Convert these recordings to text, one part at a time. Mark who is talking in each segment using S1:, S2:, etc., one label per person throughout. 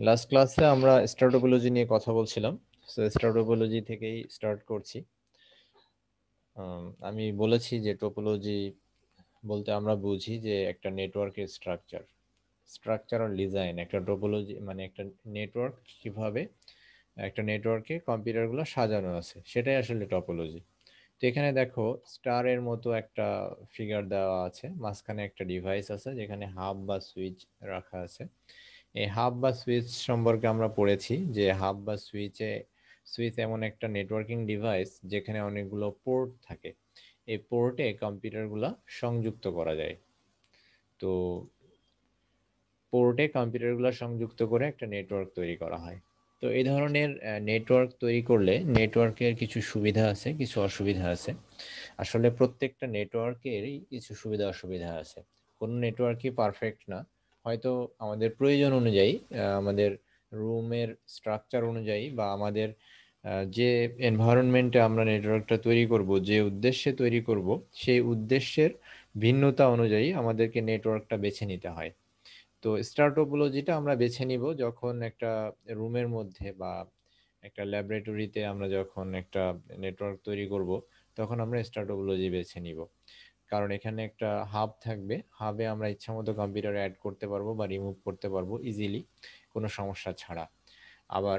S1: Last ক্লাসে আমরা star topology নিয়ে কথা বলছিলাম। সো স্টার টোপোলজি থেকেই স্টার্ট করছি। আমি বলেছি যে টোপোলজি বলতে আমরা বুঝি যে একটা নেটওয়ার্কের স্ট্রাকচার আর ডিজাইন। একটা টোপোলজি মানে একটা নেটওয়ার্ক কিভাবে একটা নেটওয়ার্কে কম্পিউটারগুলো সাজানো আছে সেটাই আসলে টপোলজি। তো এখানে দেখো স্টারের মতো একটা ফিগার দেওয়া আছে, মাঝখানে একটা ডিভাইস আছে যেখানে হাব বা সুইচ রাখা আছে। এই হাব বা সুইচ সম্পর্কে আমরা পড়েছি যে হাব বা সুইচ এমন একটা নেটওয়ার্কিং ডিভাইস যেখানে অনেকগুলো পোর্ট থাকে। এই পোর্টে কম্পিউটারগুলো সংযুক্ত করা যায়। তো পোর্টে কম্পিউটারগুলো সংযুক্ত করে একটা নেটওয়ার্ক তৈরি করা হয়। তো এই ধরনের নেটওয়ার্ক তৈরি করলে নেটওয়ার্কের কিছু সুবিধা আছে, কিছু অসুবিধা আছে। আসলে প্রত্যেকটা নেটওয়ার্কেরই কিছু সুবিধা অসুবিধা আছে। কোনো নেটওয়ার্কই পারফেক্ট না। হয়তো আমাদের প্রয়োজন অনুযায়ী, আমাদের রুমের স্ট্রাকচার অনুযায়ী বা আমাদের যে এনভায়রনমেন্টে আমরা নেটওয়ার্কটা তৈরি করব, যে উদ্দেশ্যে তৈরি করব, সেই উদ্দেশ্যের ভিন্নতা অনুযায়ী আমাদেরকে নেটওয়ার্কটা বেছে নিতে হয়। তো স্টার টোপোলজিটা আমরা বেছে নিব যখন একটা রুমের মধ্যে বা একটা ল্যাবরেটরিতে আমরা যখন একটা নেটওয়ার্ক তৈরি করব, তখন আমরা স্টার টোপোলজি বেছে নিব। কারণ এখানে একটা হাব থাকবে, হাবে আমরা ইচ্ছামতো কম্পিউটার অ্যাড করতে পারবো বা রিমুভ করতে পারবো ইজিলি, কোনো সমস্যা ছাড়া। আবার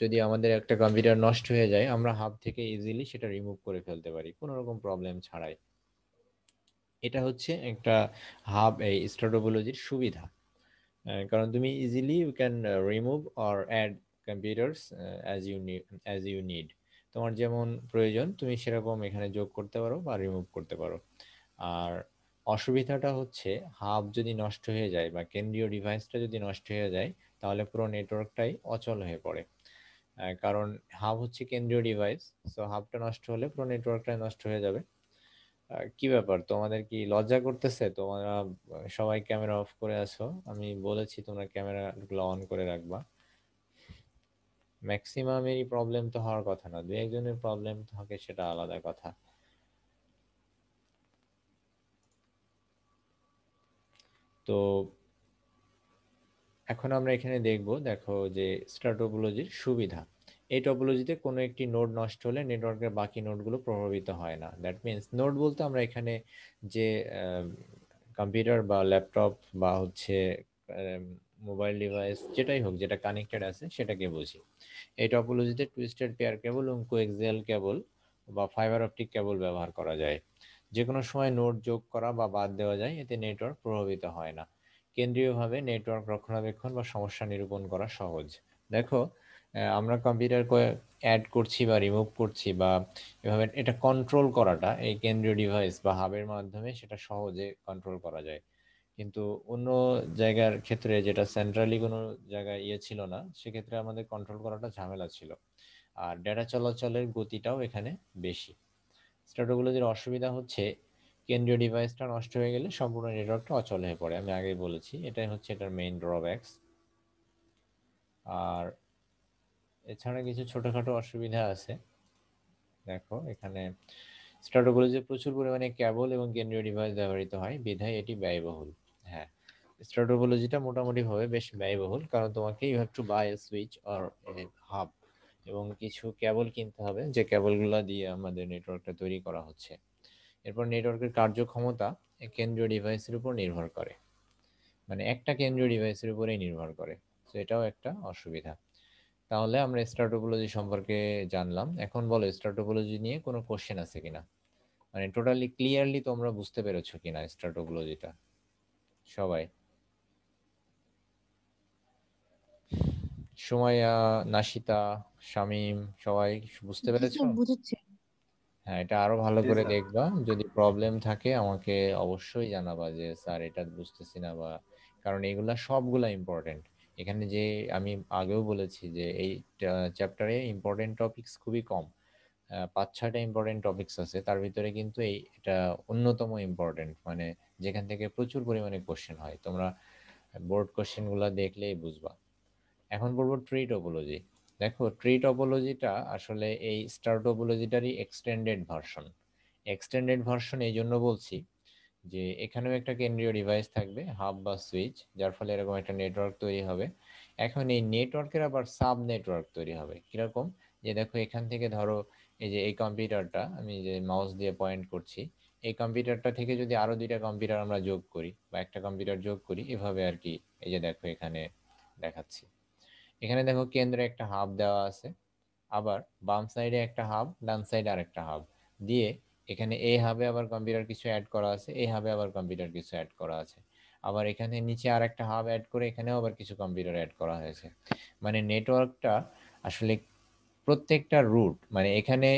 S1: যদি আমাদের একটা কম্পিউটার নষ্ট হয়ে যায়, আমরা হাব থেকে ইজিলি সেটা রিমুভ করে ফেলতে পারি কোনো রকম প্রবলেম ছাড়াই। এটা হচ্ছে একটা হাব, এই স্টার টোপোলজির সুবিধা। কারণ তুমি easily you can remove or add computers as you need. তোমার যেমন প্রয়োজন তুমি সেরকম এখানে যোগ করতে পারো বা রিমুভ করতে পারো। আর অসুবিধাটা হচ্ছে হাব যদি নষ্ট হয়ে যায় বা কেন্দ্রীয় ডিভাইসটা যদি নষ্ট হয়ে যায়, তাহলে পুরো নেটওয়ার্কটাই অচল হয়ে পড়ে। কারণ হাব হচ্ছে কেন্দ্রীয় ডিভাইস। সো হাবটা নষ্ট হলে পুরো নেটওয়ার্কটাই নষ্ট হয়ে যাবে। কি ব্যাপার, তোমাদের কি লজ্জা করতেছে? তোমরা সবাই ক্যামেরা অফ করে আছো। আমি বলেছি তোমরা ক্যামেরা গুলো অন করে রাখবা। ম্যাক্সিমামেরই প্রবলেম তো হওয়ার কথা না, দু একজনের প্রবলেম থাকে সেটা আলাদা কথা। তো এখন আমরা এখানে দেখব, দেখো যে স্টার টোপোলজির সুবিধা। এই টোপোলজিতে কোনো একটি নোড নষ্ট হলে নেটওয়ার্কের বাকি নোডগুলো প্রভাবিত হয় না। দ্যাট মিন্স নোড বলতে আমরা এখানে যে কম্পিউটার বা ল্যাপটপ বা হচ্ছে মোবাইল ডিভাইস যেটাই হোক যেটা কানেক্টেড আছে সেটাকে বুঝি। এই টপোলজিতে টুইস্টেড পেয়ার কেবল এবং কোএক্সিয়াল কেবল বা ফাইবার অপটিক কেবল ব্যবহার করা যায়। যে কোনো সময় নোড যোগ করা বা বাদ দেওয়া যায়, এতে নেটওয়ার্ক প্রভাবিত হয় না। কেন্দ্রীয়ভাবে নেটওয়ার্ক রক্ষণাবেক্ষণ বা সমস্যা নিরূপণ করা সহজ। দেখো, আমরা কম্পিউটার অ্যাড করছি বা রিমুভ করছি বা এভাবে এটা কন্ট্রোল করাটা এই কেন্দ্রীয় ডিভাইস বা হাবের মাধ্যমে সেটা সহজে কন্ট্রোল করা যায়। কিন্তু অন্য জায়গার ক্ষেত্রে যেটা সেন্ট্রালি কোনো জায়গায় ছিল না, সেক্ষেত্রে আমাদের কন্ট্রোল করাটা ঝামেলা ছিল। আর ডেটা চলাচলের গতিটাও এখানে বেশি। স্ট্র্যাটোগুলোর অসুবিধা হচ্ছে কেন্দ্রীয় ডিভাইসটা নষ্ট হয়ে গেলে সম্পূর্ণ নেটওয়ার্কটা অচল হয়ে পড়ে। আমি আগেই বলেছি এটাই হচ্ছে এটার মেইন ড্রব্যাকস। আর এছাড়া কিছু ছোটখাটো অসুবিধা আছে। দেখো এখানে স্ট্র্যাটোগুলোতে প্রচুর পরিমাণে কেবল এবং কেন্দ্রীয় ডিভাইস ব্যবহৃত হয়, বিধায় এটি ব্যয়বহুল। হ্যাঁ, স্ট্র্যাটোপোলজিটা মোটামুটি ভাবে বেশ ব্যয়বহুল, কারণ তোমাকে you have to buy a switch or a hub, এবং কিছু কেবল কিনতে হবে যে কেবলগুলো দিয়ে আমাদের নেটওয়ার্কটা তৈরি করা হচ্ছে। এরপর নেটওয়ার্কের কার্যক্ষমতা কেন্দ্রীয় ডিভাইসের উপর নির্ভর করে, মানে একটা কেন্দ্রীয় ডিভাইসের উপরেই নির্ভর করে। তো এটাও একটা অসুবিধা। তাহলে আমরা স্ট্র্যাটোপোলজি সম্পর্কে জানলাম। এখন বলো স্ট্র্যাটোপোলজি নিয়ে কোনো কোশ্চেন আছে কিনা, মানে টোটালি ক্লিয়ারলি তোমরা বুঝতে পেরেছো কিনা স্ট্র্যাটোপোলজিটা সবাই? সুমাইয়া, নাশিতা, শামীম, সবাই বুঝতে
S2: জি
S1: পেরেছো?
S2: স্যার, বুঝেছি।
S1: হ্যাঁ, এটা আরো ভালো
S3: জি
S1: করে
S3: স্যার।
S1: দেখবা। যদি প্রবলেম থাকে আমাকে অবশ্যই জানাবা যে স্যার এটা বুঝতেছি না, বা কারণ এগুলা সবগুলা ইম্পর্টেন্ট। এখানে যে আমি আগেও বলেছি যে এই চ্যাপ্টারে ইম্পর্টেন্ট টপিকস খুবই কম। 5-6টা ইম্পর্টেন্ট টপিকস আছে, তার ভিতরে কিন্তু এটা অন্যতম ইম্পর্টেন্ট, মানে যেখান থেকে প্রচুর পরিমাণে কোশ্চেন হয়। তোমরা বোর্ড কোশ্চেন গুলা দেখলেই বুঝবা। এখন বলবো ট্রি টোপোলজি। দেখো ট্রি টোপোলজিটা আসলে এই স্টার টোপোলজিটারই এক্সটেন্ডেড ভার্সন এই জন্য বলছি যে এখানেও একটা কেন্দ্রীয় ডিভাইস থাকবে, হাব বা সুইচ, যার ফলে এরকম একটা নেটওয়ার্ক তৈরি হবে। এখন এই নেটওয়ার্কের আবার সাব নেটওয়ার্ক তৈরি হবে। কিরকম? যে দেখো এখান থেকে ধরো এই যে এই কম্পিউটারটা আমি যে মাউস দিয়ে পয়েন্ট করছি, এই কম্পিউটারটা থেকে যদি আরো দুইটা কম্পিউটার আমরা যোগ করি বা একটা কম্পিউটার যোগ করি, এভাবে আর কি। এই যে দেখো এখানে দেখাচ্ছি, এখানে দেখো কেন্দ্রে একটা হাব দেওয়া আছে, আবার বাম সাইডে একটা হাব, ডান সাইডে আরেকটা হাব দিয়ে, এখানে এই হাবে আবার কম্পিউটার কিছু অ্যাড করা আছে, এই হাবে আবার কম্পিউটার কিছু অ্যাড করা আছে, আবার এখানে নিচে আর একটা হাব অ্যাড করে এখানেও আবার কিছু কম্পিউটার অ্যাড করা হয়েছে। মানে নেটওয়ার্কটা আসলে প্রত্যেকটা রুট, মানে এখানে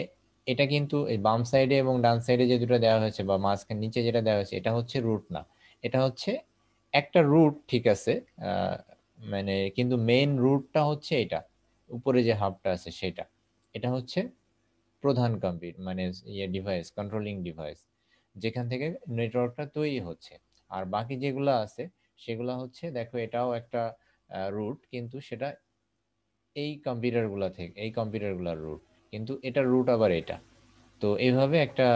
S1: এটা কিন্তু এই বাম সাইডে এবং ডান সাইডে যে দুটো দেওয়া হয়েছে বা মাঝখানে নিচে যেটা দেওয়া হয়েছে, এটা হচ্ছে রুট না, এটা হচ্ছে একটা রুট, ঠিক আছে। আহ, মানে কিন্তু মেইন রুটটা হচ্ছে এটা, উপরে যে হাবটা আছে সেটা, এটা হচ্ছে প্রধান কম্পিউটার, মানে ইয়ে ডিভাইস, কন্ট্রোলিং ডিভাইস, যেখান থেকে নেটওয়ার্কটা তৈরি হচ্ছে। আর বাকি যেগুলো আছে সেগুলো হচ্ছে, দেখো এটাও একটা রুট, কিন্তু সেটা এই কম্পিউটারগুলো থেকে, এই কম্পিউটারগুলোর রুট, কিন্তু এটার রুট আবার এটা। তো এইভাবে একটা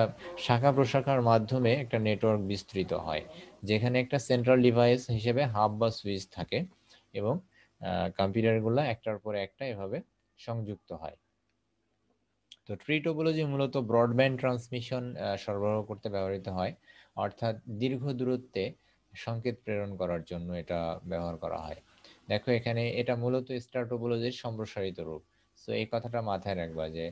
S1: শাখা প্রশাখার মাধ্যমে একটা নেটওয়ার্ক বিস্তৃত হয়, যেখানে একটা সেন্ট্রাল ডিভাইস হিসেবে হাব বা সুইচ থাকে, এবং কম্পিউটারগুলো একটার পরে একটা এভাবে সংযুক্ত হয়। তো ট্রি টোপোলজি মূলত ব্রডব্যান্ড ট্রান্সমিশন সরবরাহ করতে ব্যবহৃত হয়, অর্থাৎ দীর্ঘ দূরত্বে সংকেত প্রেরণ করার জন্য এটা ব্যবহার করা হয়। দেখো এখানে এটা মূলত স্টার টোপোলজির সম্প্রসারিত রূপ। তো এই কথাটা মাথায় রাখবা যে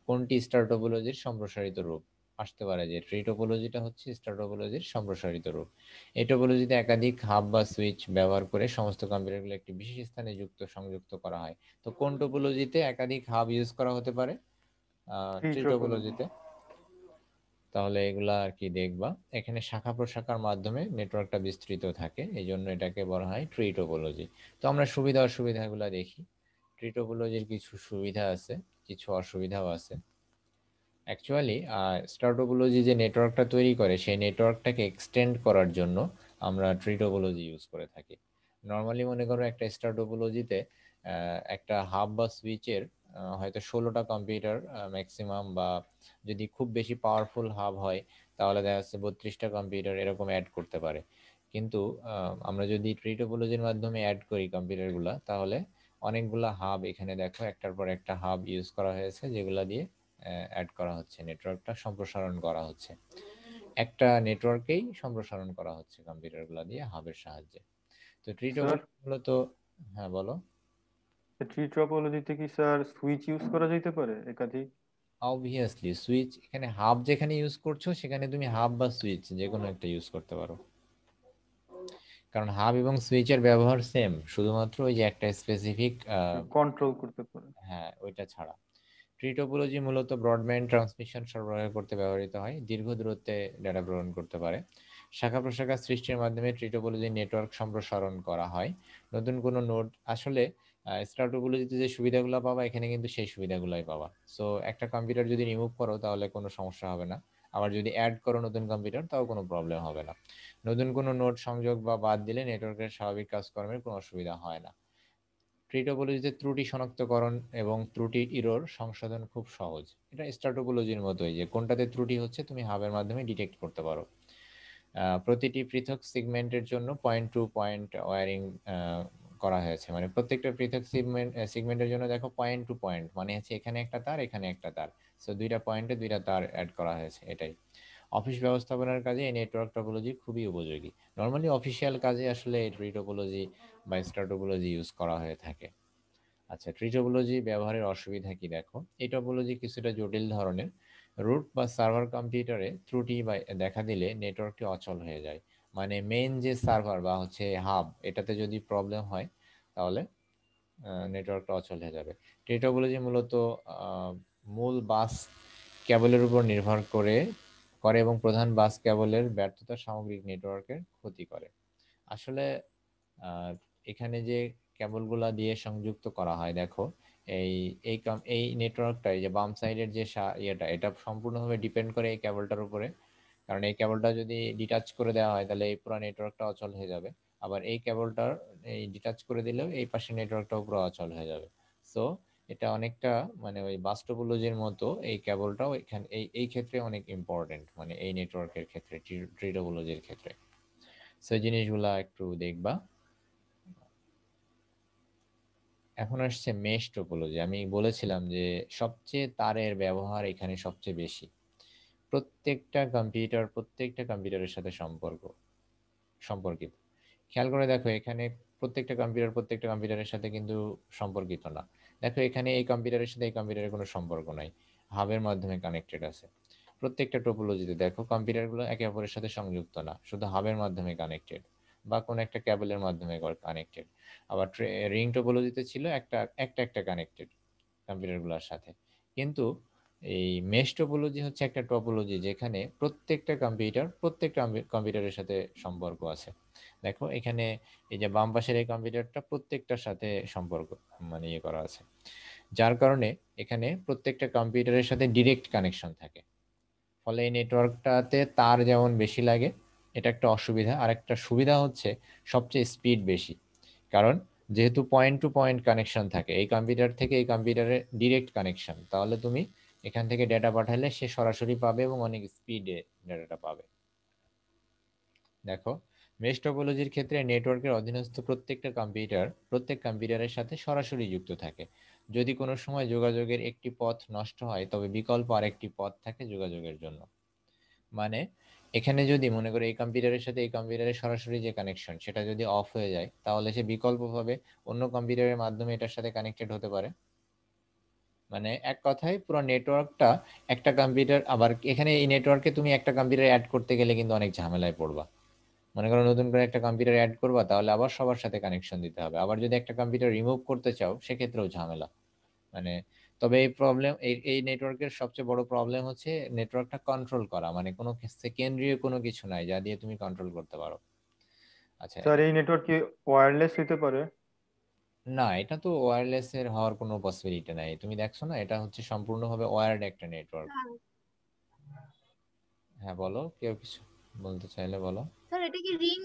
S1: কোনটি স্টার টোপোলজির সম্প্রসারিত রূপ আসতে পারে, যে ট্রি টোপোলজিটা হচ্ছে স্টার টোপোলজির সম্প্রসারিত রূপ। এই টোপোলজিতে একাধিক হাব বা সুইচ ব্যবহার করে সমস্ত কম্পিউটারগুলো একটি বিশেষ স্থানে সংযুক্ত করা হয়। তো কোন টোপোলজিতে একাধিক হাব ইউজ করা হতে পারে?
S2: Three
S1: tree
S2: topology.
S1: টোপোলজিতে। তাহলে এগুলা আর কি দেখবা, এখানে শাখা প্রশাখার মাধ্যমে নেটওয়ার্কটা বিস্তৃত থাকে, এই জন্য এটাকে বলা হয় ট্রি টোপোলজি। তো আমরা সুবিধা অসুবিধাগুলো দেখি। ট্রি টোপোলজির কিছু সুবিধা আছে, কিছু অসুবিধাও আছে। অ্যাকচুয়ালি স্টার টোপোলজি যে নেটওয়ার্কটা তৈরি করে, সেই নেটওয়ার্কটাকে এক্সটেন্ড করার জন্য আমরা ট্রি টোপোলজি ইউজ করে থাকি। নর্মালি মনে করো একটা স্টার টোপোলজিতে একটা হাব বা সুইচের হয়তো 16টা কম্পিউটার ম্যাক্সিমাম, বা যদি খুব বেশি পাওয়ারফুল হাব হয় তাহলে দেখা যাচ্ছে 32টা কম্পিউটার এরকম অ্যাড করতে পারে। কিন্তু আমরা যদি ট্রি টোপোলজির মাধ্যমে অ্যাড করি কম্পিউটারগুলা, তাহলে অনেকগুলা হাব, এখানে দেখো একটার পর একটা হাব ইউজ করা হয়েছে, যেগুলা দিয়ে অ্যাড করা হচ্ছে, নেটওয়ার্কটা সম্প্রসারণ করা হচ্ছে, একটা নেটওয়ার্কেই সম্প্রসারণ করা হচ্ছে কম্পিউটারগুলো দিয়ে হাবের সাহায্যে। তো ট্রি
S2: স্যার,
S1: টোপোলজি মূলত, হ্যাঁ বলো।
S2: থ্রি টপোলজিতে কি স্যার সুইচ ইউজ করা যেতে পারে একাধিক?
S1: অবভিয়াসলি সুইচ, এখানে হাব যেখানে ইউজ করছো সেখানে তুমি হাব বা সুইচ যে কোনো একটা ইউজ করতে পারো, কারণ হাব এবং সুইচের ব্যবহার সেম, শুধুমাত্র ওই যে একটা স্পেসিফিক,
S2: কন্ট্রোল করতে পারে।
S1: হ্যাঁ ওইটা ছাড়া। ট্রি টোপোলজি মূলত ব্রডব্যান্ড ট্রান্সমিশন সরবরাহ করতে ব্যবহৃত হয়, দীর্ঘ দূরত্বে ডেটা প্রেরণ করতে পারে। শাখা প্রশাখা সৃষ্টির মাধ্যমে ট্রি টোপোলজি নেটওয়ার্ক সম্প্রসারণ করা হয়। নতুন কোনো নোড, আসলে স্টার টোপোলজিতে যে সুবিধাগুলো পাবা এখানে কিন্তু সেই সুবিধাগুলোই পাবা। সো একটা কম্পিউটার যদি রিমুভ করো তাহলে কোনো সমস্যা হবে না, আবার যদি অ্যাড করো নতুন কম্পিউটার তাও কোনো প্রবলেম হবে না। নতুন কোনো নোড সংযোগ বা বাদ দিলে নেটওয়ার্কের স্বাভাবিক কাজকর্মের কোনো অসুবিধা হয় না। ট্রি টোপোলজিতে ত্রুটি শনাক্তকরণ এবং ত্রুটি ইরোর সংশোধন খুব সহজ। এটা স্টার টোপোলজির মতোই, যে কোনটাতে ত্রুটি হচ্ছে তুমি হাবের মাধ্যমে ডিটেক্ট করতে পারো। প্রতিটি পৃথক সেগমেন্টের জন্য পয়েন্ট টু পয়েন্ট ওয়্যারিং করা হয়েছে, মানে প্রত্যেকটা পৃথক সেগমেন্টের জন্য দেখো পয়েন্ট টু পয়েন্ট, মানে হচ্ছে এখানে একটা তার এখানে একটা তার, সো দুইটা পয়েন্টে দুইটা তার অ্যাড করা হয়েছে, এটাই। অফিস ব্যবস্থাপনার কাজে এই নেটওয়ার্ক টোপোলজি খুবই উপযোগী। নর্মালি অফিসিয়াল কাজে আসলে এই ট্রি টোপোলজি বা স্টার টোপোলজি ইউজ করা হয়ে থাকে। আচ্ছা, ট্রি টোপোলজি ব্যবহারের অসুবিধা কি দেখো। এই টোপোলজি কিছুটা জটিল ধরনের। রুট বা সার্ভার কম্পিউটারে ত্রুটি বা দেখা দিলে নেটওয়ার্কটি অচল হয়ে যায়। মানে মেইন যে সার্ভার বা হচ্ছে হাব, এটাতে যদি প্রবলেম হয় তাহলে নেটওয়ার্কটা অচল হয়ে যাবে। ট্রি টোপোলজি মূলত আহ, মূল বাস কেবলের উপর নির্ভর করে করে এবং প্রধান বাস কেবলের ব্যর্থতা সামগ্রিক নেটওয়ার্কের ক্ষতি করে। আসলে আর এখানে যে কেবলগুলা দিয়ে সংযুক্ত করা হয় দেখো, এই এই নেটওয়ার্কটা, এই যে বাম সাইডের যে ইয়েটা, এটা সম্পূর্ণভাবে ডিপেন্ড করে এই কেবলটার উপরে। কারণ এই কেবলটা যদি ডিটাচ করে দেওয়া হয় তাহলে এই পুরো নেটওয়ার্কটা অচল হয়ে যাবে। আবার এই কেবলটার এই ডিটাচ করে দিলেও এই পাশে নেটওয়ার্কটাও পুরো অচল হয়ে যাবে। সো এটা অনেকটা মানে ওই বাস টোপোলজির মতো, এই কেবলটাও এখানে এই ক্ষেত্রে অনেক ইম্পর্টেন্ট, মানে এই নেটওয়ার্কের ক্ষেত্রে, ট্রি টোপোলজির ক্ষেত্রে। সো এই জিনিসগুলা একটু দেখবা। এখন আসছে মেশ টোপোলজি। আমি বলেছিলাম যে সবচেয়ে তারের ব্যবহার এখানে সবচেয়ে বেশি। প্রত্যেকটা কম্পিউটারের সাথে সম্পর্কিত। খেয়াল করে দেখো এখানে প্রত্যেকটা কম্পিউটারের সাথে কিন্তু সম্পর্কিত না। দেখো এখানে এই কম্পিউটারের সাথে এই কম্পিউটারের কোনো সম্পর্ক নাই, হাবের মাধ্যমে কানেক্টেড আছে। প্রত্যেকটা টোপোলজিতে দেখো কম্পিউটারগুলো একে অপরের সাথে সংযুক্ত না, শুধু হাবের মাধ্যমে কানেক্টেড বা কোনো একটা ক্যাবলের মাধ্যমে কানেক্টেড। আবার রিং টোপোলজিতে ছিল একটা কানেক্টেড কম্পিউটারগুলোর সাথে। কিন্তু এই মেশ টোপোলজি হচ্ছে একটা টোপোলজি যেখানে প্রত্যেকটা কম্পিউটারের সাথে সম্পর্ক আছে। দেখো এখানে এই যে বাম পাশের এই কম্পিউটারটা প্রত্যেকটার সাথে সম্পর্ক মানে ইয়ে করা আছে, যার কারণে এখানে প্রত্যেকটা কম্পিউটারের সাথে ডিরেক্ট কানেকশন থাকে। ফলে এই নেটওয়ার্কটাতে তার যেমন বেশি লাগে, এটা একটা অসুবিধা। আর একটা সুবিধা হচ্ছে সবচেয়ে স্পিড বেশি। কারণ যেহেতু পয়েন্ট টু পয়েন্ট কানেকশন থাকে, এই কম্পিউটার থেকে এই কম্পিউটারে ডিরেক্ট কানেকশন, তাহলে তুমি এখান থেকে ডেটা পাঠালে সে সরাসরি পাবে এবং অনেক স্পিডে ডেটাটা পাবে। দেখো মেশ টপোলজির ক্ষেত্রে নেটওয়ার্কের অধীনস্থ প্রত্যেক কম্পিউটারের সাথে সরাসরি যুক্ত থাকে। যদি কোনো সময় যোগাযোগের একটি পথ নষ্ট হয় তবে বিকল্প আরেকটি পথ থাকে যোগাযোগের জন্য। মানে এখানে যদি মনে করো এই কম্পিউটারের সাথে এই কম্পিউটারের সরাসরি যে কানেকশন সেটা যদি অফ হয়ে যায়, তাহলে সে বিকল্পভাবে অন্য কম্পিউটারের মাধ্যমে এটার সাথে কানেক্টেড হতে পারে। মানে এক কথায় পুরো নেটওয়ার্কটা একটা কম্পিউটার, আবার এখানে এই নেটওয়ার্কে তুমি একটা কম্পিউটার অ্যাড করতে গেলে কিন্তু অনেক ঝামেলায় পড়বা। মনে করো নতুন করে একটা কম্পিউটার অ্যাড করবা, তাহলে আবার সবার সাথে কানেকশন দিতে হবে। আবার যদি একটা কম্পিউটার রিমুভ করতে চাও সেক্ষেত্রেও ঝামেলা। মানে তবে এই নেটওয়ার্কের সবচেয়ে বড় প্রবলেম হচ্ছে নেটওয়ার্কটা কন্ট্রোল করা, মানে কোনো সেকেন্ডারি কোনো কিছু নাই যা দিয়ে তুমি কন্ট্রোল করতে পারো। আচ্ছা।
S2: স্যার এই নেটওয়ার্ক কি ওয়্যারলেস হতে পারে?
S1: না, এটা তো ওয়্যারলেস এর হওয়ার কোনো পসিবিলিটি নাই। তুমি দেখছো না, এটা হচ্ছে সম্পূর্ণভাবে ওয়্যার্ড একটা নেটওয়ার্ক।
S3: হ্যাঁ
S1: হ্যাঁ বলো, কেউ কিছু বলতে চাইলে বলো।
S3: স্যার, এটা কি রিং?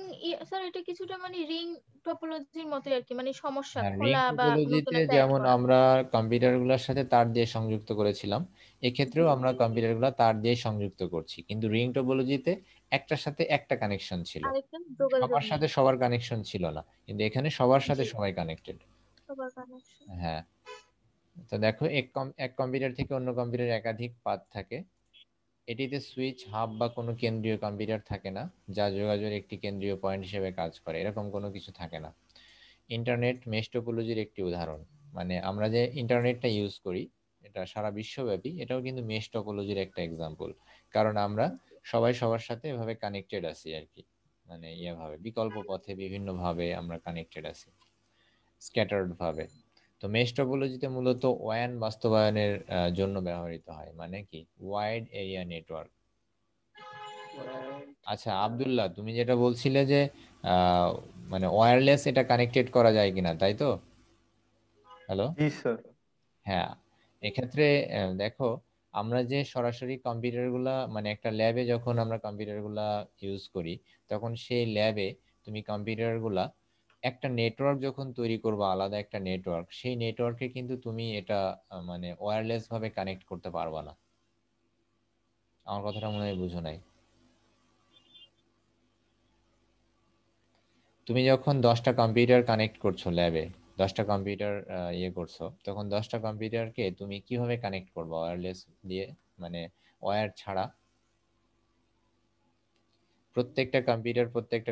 S3: স্যার, এটা কিছুটা মানে রিং টপোলজির মতোই আর কি, মানে সমস্যা
S1: হ্যাঁ, রিং
S3: খোলা বা নতুন
S1: টোপোলজিতে
S3: একটা অ্যাড
S1: যেমন
S3: করা।
S1: আমরা কম্পিউটারগুলোর সাথে তার দিয়ে সংযুক্ত করেছিলাম, এক্ষেত্রেও আমরা কম্পিউটারগুলো তার দিয়ে সংযুক্ত করছি, কিন্তু রিং টোপোলজিতে একটার সাথে একটা কানেকশন ছিল,
S3: আরেকটা যোগাযোগ
S1: সবার
S3: নেই।
S1: সাথে সবার কানেকশন ছিল না। কিন্তু এখানে সবার সাথে
S3: জি,
S1: সবাই কানেক্টেড।
S3: সবার কানেকশন।
S1: হ্যাঁ। তো দেখো এক কম্পিউটার থেকে অন্য কম্পিউটারে একাধিক পাথ থাকে। এটিতে সুইচ, হাব বা কোনো কেন্দ্রীয় কম্পিউটার থাকে না, যা যোগাযোগের একটি কেন্দ্রীয় পয়েন্ট হিসেবে কাজ করে, এরকম কোনো কিছু থাকে না। ইন্টারনেট মেশ টোপোলজির একটি উদাহরণ। মানে আমরা যে ইন্টারনেটটা ইউজ করি, এটা সারা বিশ্বব্যাপী, এটাও কিন্তু মেশ টোপোলজির একটা এক্সাম্পল। কারণ আমরা সবাই সবার সাথে এভাবে কানেক্টেড আছি আর কি। মানে ভাবে বিকল্প পথে বিভিন্ন ভাবে আমরা কানেক্টেড আছি, স্ক্যাটার্ড ভাবে। তো মেশ টোপোলজিতে মূলত ওয়ান বাস্তবায়নের জন্য ব্যবহৃত হয়, মানে কি ওয়াইড এরিয়া নেটওয়ার্ক। আচ্ছা আব্দুল্লাহ, তুমি যেটা বলছিলে যে আহ, মানে ওয়্যারলেস এটা কানেক্টেড করা যায় কিনা, তাই তো? হ্যালো।
S2: জি স্যার।
S1: হ্যাঁ, এক্ষেত্রে দেখো আমরা যে সরাসরি কম্পিউটারগুলা মানে একটা ল্যাবে যখন আমরা কম্পিউটারগুলা ইউজ করি, তখন সেই ল্যাবে তুমি কম্পিউটারগুলা একটা নেটওয়ার্ক যখন তৈরি করবে, আলাদা একটা নেটওয়ার্ক, সেই নেটওয়ার্কে কিন্তু তুমি এটা মানে ওয়্যারলেস ভাবে কানেক্ট করতে পারবা না। আমার কথাটা মনে হয় বুঝো নাই। তুমি যখন 10টা কম্পিউটার কানেক্ট করছো ল্যাবে, 10টা কম্পিউটার করছো, তখন 10টা কম্পিউটারকে তুমি কিভাবে কানেক্ট করবে ওয়্যারলেস দিয়ে, মানে ওয়্যার ছাড়া? প্রত্যেকটা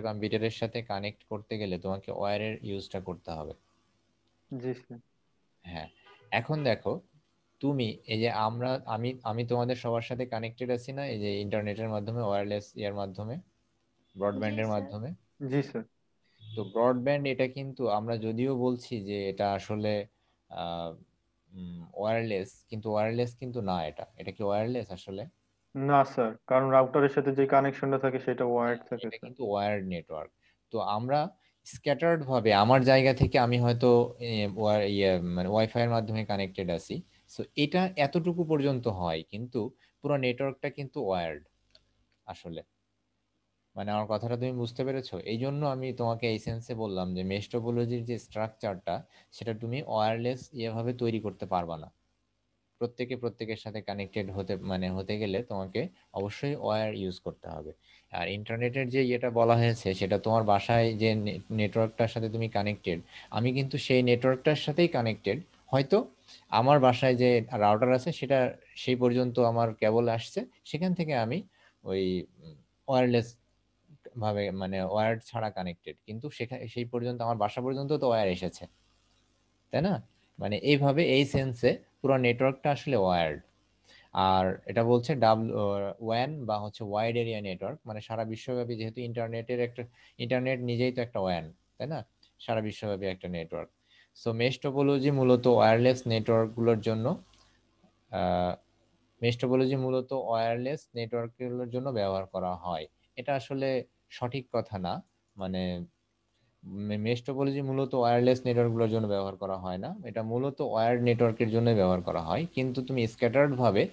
S1: কম্পিউটারের সাথে কানেক্ট করতে গেলে তোমাকে ওয়্যারের ইউজটা করতে হবে।
S2: জি স্যার।
S1: হ্যাঁ। এখন দেখো তুমি এই যে আমি আমি তোমাদের সবার সাথে কানেক্টেড আছি না, এই যে ইন্টারনেটের মাধ্যমে, ওয়্যারলেস মাধ্যমে,
S3: জি
S1: ব্রডব্যান্ডের
S3: স্যার।
S1: মাধ্যমে।
S2: জি স্যার।
S1: তো ব্রডব্যান্ড এটা কিন্তু আমরা যদিও বলছি যে এটা আসলে ওয়্যারলেস, কিন্তু ওয়্যারলেস কিন্তু না। এটা এটা কি ওয়্যারলেস আসলে?
S2: না স্যার, কারণ রাউটারের সাথে যে কানেকশনটা থাকে সেটা ওয়্যার্ড থাকে
S1: এটা
S2: স্যার।
S1: কিন্তু ওয়্যার্ড নেটওয়ার্ক। তো আমরা স্ক্যাটার্ড ভাবে আমার জায়গা থেকে আমি হয়তো মানে ওয়াইফাই এর মাধ্যমে কানেক্টেড আছি। সো এটা এতটুকু পর্যন্ত হয়, কিন্তু পুরো নেটওয়ার্কটা কিন্তু ওয়্যার্ড আসলে। মানে আমার কথাটা তুমি বুঝতে পেরেছো? এই জন্য আমি তোমাকে এই সেন্সে বললাম যে মেশ টোপোলজির যে স্ট্রাকচারটা, সেটা তুমি ওয়্যারলেস ভাবে তৈরি করতে পারবা না। প্রত্যেকে প্রত্যেকের সাথে কানেক্টেড হতে গেলে তোমাকে অবশ্যই ওয়্যার ইউজ করতে হবে। আর ইন্টারনেটের যে ইয়েটা বলা হয়েছে সেটা তোমার বাসায় যে নেটওয়ার্কটার সাথে তুমি কানেক্টেড, আমি কিন্তু সেই নেটওয়ার্কটার সাথেই কানেক্টেড। হয়তো আমার বাসায় যে রাউটার আছে সেটা সেই পর্যন্ত আমার কেবল আসছে, সেখান থেকে আমি ওই ওয়্যারলেস ভাবে ওয়্যার ছাড়া কানেক্টেড, কিন্তু সেখানে সেই পর্যন্ত আমার বাসা পর্যন্ত তো ওয়্যার এসেছে, তাই না? এইভাবে এই সেন্সে পুরো নেটওয়ার্কটা আসলে ওয়্যার্ড। আর এটা বলছে ওয়ান বা হচ্ছে ওয়াইড এরিয়া নেটওয়ার্ক, মানে সারা বিশ্বব্যাপী, যেহেতু ইন্টারনেট নিজেই তো একটা ওয়ান, তাই না? সারা বিশ্বব্যাপী একটা নেটওয়ার্ক। সো মেশ টোপোলজি মূলত ওয়্যারলেস নেটওয়ার্কগুলোর জন্য মেশ টোপোলজি মূলত ওয়্যারলেস নেটওয়ার্কগুলোর জন্য ব্যবহার করা হয়। এটা আসলে সঠিক কথা না। মানে মেশ টোপোলজি মূলত ওয়্যারলেস নেটওয়ার্কগুলোর জন্য ব্যবহার করা হয় না, এটা মূলত ওয়্যার্ড নেটওয়ার্কের জন্য ব্যবহার করা হয়। কিন্তু তুমি স্ক্যাটার্ড ভাবে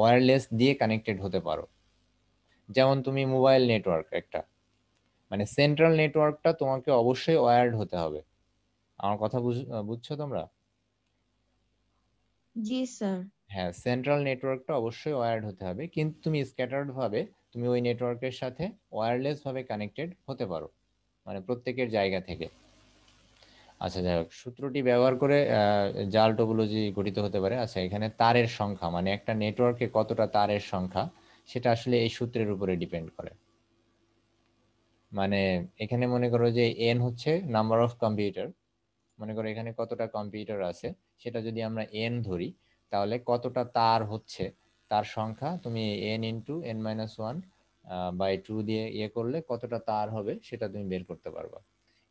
S1: ওয়্যারলেস দিয়ে কানেক্টেড হতে পারো। যেমন তুমি মোবাইল নেটওয়ার্ক একটা, সেন্ট্রাল নেটওয়ার্কটা তোমাকে অবশ্যই ওয়্যার্ড হতে হবে। আমার কথা বুঝছো তোমরা?
S4: জি স্যার।
S1: হ্যাঁ, সেন্ট্রাল নেটওয়ার্কটা অবশ্যই ওয়্যার্ড হতে হবে, কিন্তু তুমি স্ক্যাটার্ড ভাবে তুমি ওই নেটওয়ার্কের সাথে ওয়্যারলেস ভাবে কানেক্টেড হতে পারো, প্রত্যেকের জায়গা থেকে। আচ্ছা, যাই হোক, সূত্রটি ব্যবহার করে জাল টোপোলজি গঠিত হতে পারে। আচ্ছা, এখানে তারের সংখ্যা, একটা নেটওয়ার্কে কতটা তারের সংখ্যা, সেটা আসলে এই সূত্রের উপরে ডিপেন্ড করে। এখানে মনে করো যে এন হচ্ছে নাম্বার অফ কম্পিউটার, মনে করো এখানে কতটা কম্পিউটার আছে, সেটা যদি আমরা এন ধরি, তাহলে কতটা তার হচ্ছে তার সংখ্যা, তুমি n into n minus one by two দিয়ে করলে কতটা তার হবে সেটা তুমি বের করতে পারবা।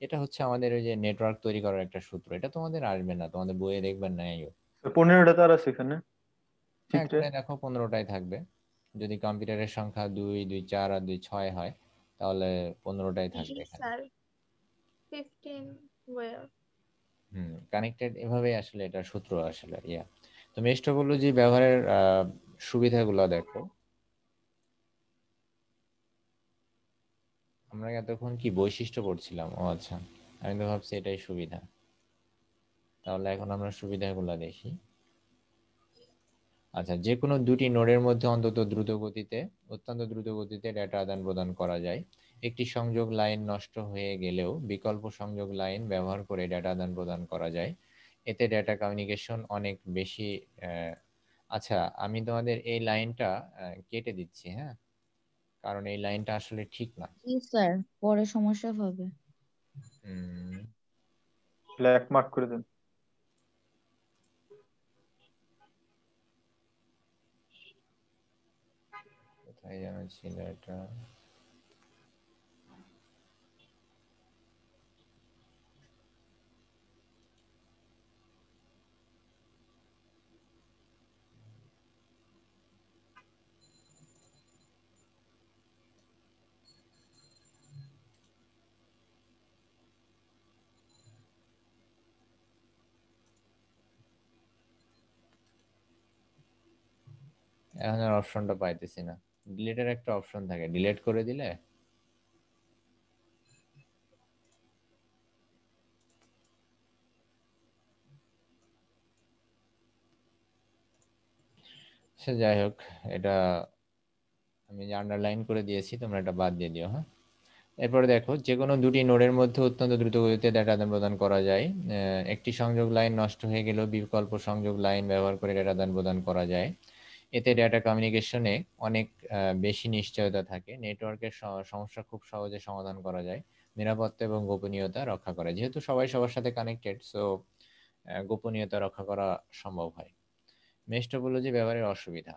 S1: এটা হচ্ছে আমাদের ওই যে নেটওয়ার্ক তৈরি করার একটা সূত্র। এটা তোমাদের আসবে না, তোমাদের বইয়ে দেখবেন না।
S2: 15টা তার আছে এখানে
S1: হ্যাঁ,
S2: চিত্রে।
S1: এখানে দেখো 15টাই থাকবে। যদি কম্পিউটারের সংখ্যা 2 2 4 আর 2 6 হয়, তাহলে 15টাই
S3: জি
S1: থাকবে এখানে।
S3: Sir, 15 wire.
S1: কানেক্টেড এভাবেই আসলে এটা সূত্র আসলে তো মেশ টোপোলজি ব্যবহারের সুবিধাগুলো দেখো। আমরা এতক্ষণ কি বৈশিষ্ট্য পড়ছিলাম? ও আচ্ছা, আমি তো ভাবছি এটাই সুবিধা। তাহলে এখন আমরা সুবিধাগুলো দেখি। আচ্ছা, যে কোনো দুটি নোডের মধ্যে অত্যন্ত দ্রুত গতিতে ডেটা আদান প্রদান করা যায়। একটি সংযোগ লাইন নষ্ট হয়ে গেলেও বিকল্প সংযোগ লাইন ব্যবহার করে ডেটা আদান প্রদান করা যায়। এতে ডেটা কমিউনিকেশন অনেক বেশি। আচ্ছা, আমি তোমাদের এই লাইনটা কেটে দিচ্ছি, হ্যাঁ, কারণ এই লাইনটা আসলে ঠিক না।
S4: জি স্যার, পরে সমস্যা হবে।
S1: হুম,
S2: ব্ল্যাক মার্ক করে দেন।
S1: কোথায় যেন ছিল এটা? এখন আর অপশনটা পাইতেছি না। ডিলিটের একটা অপশন থাকে, ডিলিট করে দিলে। সে যাই হোক, এটা আমি যে আন্ডারলাইন করে দিয়েছি, তোমরা এটা বাদ দিয়ে দিও, হ্যাঁ। এরপরে দেখো, যে কোনো দুটি নোডের মধ্যে অত্যন্ত দ্রুত গতিতে ডেটা আদান প্রদান করা যায়। একটি সংযোগ লাইন নষ্ট হয়ে গেলেও বিকল্প সংযোগ লাইন ব্যবহার করে ডেটা আদান প্রদান করা যায়। এতে ডেটা কমিউনিকেশনে অনেক বেশি নিশ্চয়তা থাকে। নেটওয়ার্কের সমস্যা খুব সহজে সমাধান করা যায়। নিরাপত্তা এবং গোপনীয়তা রক্ষা করে, যেহেতু সবাই সবার সাথে কানেক্টেড, সো গোপনীয়তা রক্ষা করা সম্ভব হয়। মেশ টোপোলজি ব্যবহারের অসুবিধা।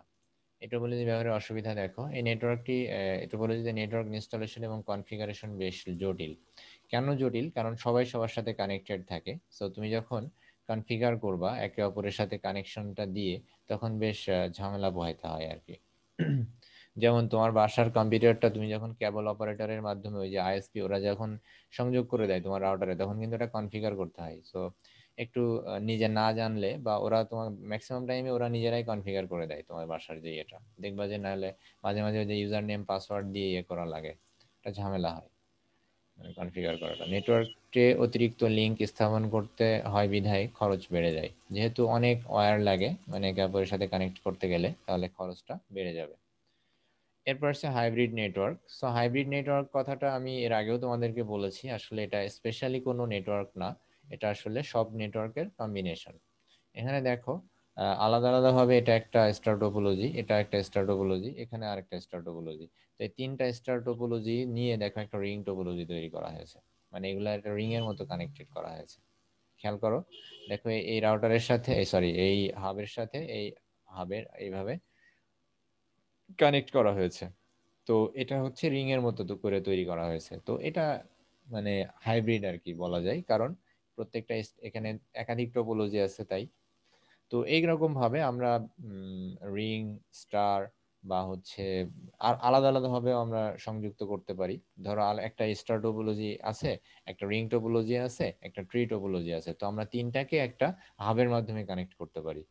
S1: এই টোপোলজি ব্যবহারের অসুবিধা দেখো, এই টোপোলজিতে নেটওয়ার্ক ইনস্টলেশন এবং কনফিগারেশন বেশ জটিল। কেন জটিল? কারণ সবাই সবার সাথে কানেক্টেড থাকে। সো তুমি যখন কনফিগার করবা একে অপরের সাথে কানেকশনটা দিয়ে, তখন বেশ ঝামেলা পোহাইতে হয় আর কি। যেমন তোমার বাসার কম্পিউটারটা তুমি যখন কেবল অপারেটরের মাধ্যমে, ওই যে আইএসপি, ওরা যখন সংযোগ করে দেয় তোমার রাউটারে, তখন কিন্তু এটা কনফিগার করতে হয়। সো একটু নিজে না জানলে, বা ওরা তোমার ম্যাক্সিমাম টাইমে ওরা নিজেরাই কনফিগার করে দেয় তোমার বাসার যে এটা দেখবা, যে নাহলে মাঝে মাঝে যে ইউজার নেম পাসওয়ার্ড দিয়ে করা লাগে, এটা ঝামেলা হয়। কনফিগার করাটা। নেটওয়ার্কে অতিরিক্ত লিঙ্ক স্থাপন করতে হয় বিধায় খরচ বেড়ে যায়। যেহেতু অনেক ওয়্যার লাগে মানে একে অপরের সাথে কানেক্ট করতে গেলে, তাহলে খরচটা বেড়ে যাবে। এরপর আছে hybrid network. So hybrid network কথাটা আমি এর আগেও তোমাদেরকে বলেছি, আসলে এটা স্পেশালি কোনো নেটওয়ার্ক না, এটা আসলে সব নেটওয়ার্কের কম্বিনেশন। এখানে দেখো আলাদা আলাদা ভাবে এটা একটা স্টার টোপোলজি, এটা একটা স্টার টোপোলজি, এখানে আরেকটা স্টার টোপোলজি। তো এই তিনটা স্টার টোপোলজি নিয়ে দেখো একটা রিং টোপোলজি তৈরি করা হয়েছে, মানে এগুলা একটা রিং এর মতো কানেক্টেড করা হয়েছে। খেয়াল করো, দেখো এই রাউটারের সাথে সরি এই হাবের সাথে এই হাবের এইভাবে কানেক্ট করা হয়েছে। তো এটা হচ্ছে রিং এর মতো তো করে তৈরি করা হয়েছে। তো এটা মানে হাইব্রিড আর কি বলা যায়, কারণ প্রত্যেকটা এখানে একাধিক টোপোলজি আছে তাই। তো এইরকম ভাবে আমরা রিং, স্টার বা হচ্ছে আর আলাদা আলাদা ভাবে আমরা সংযুক্ত করতে পারি। ধরো একটা স্টার টোপোলজি আছে, একটা রিং টোপোলজি আছে, একটা ট্রি টোপোলজি আছে, তো আমরা তিনটাকে একটা হাবের মাধ্যমে কানেক্ট করতে পারি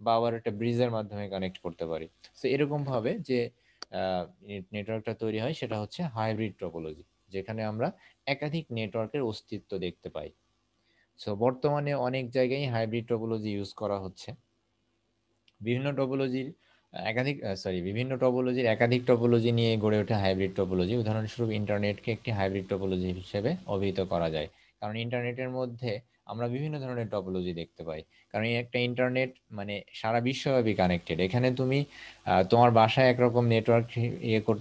S1: বা আবার একটা ব্রিজের মাধ্যমে কানেক্ট করতে পারি। তো এরকম ভাবে যে নেটওয়ার্কটা তৈরি হয় সেটা হচ্ছে হাইব্রিড টোপোলজি, যেখানে আমরা একাধিক নেটওয়ার্কের অস্তিত্ব দেখতে পাই। সো বর্তমানে অনেক জায়গায় হাইব্রিড টোপোলজি ইউজ করা হচ্ছে। বিভিন্ন টপোলজির বিভিন্ন টপোলজির একাধিক টপোলজি নিয়ে গড়ে ওঠে হাইব্রিড টপোলজি। উদাহরণস্বরূপ ইন্টারনেটকে একটি হাইব্রিড টপোলজি হিসেবে অভিহিত করা যায়, কারণ ইন্টারনেটের মধ্যে আমরা বিভিন্ন ধরনের টপোলজি দেখতে পাই। কারণ এই একটা ইন্টারনেট মানে সারা বিশ্বব্যাপী কানেক্টেড। এখানে তুমি তোমার বাসায় একরকম নেটওয়ার্ক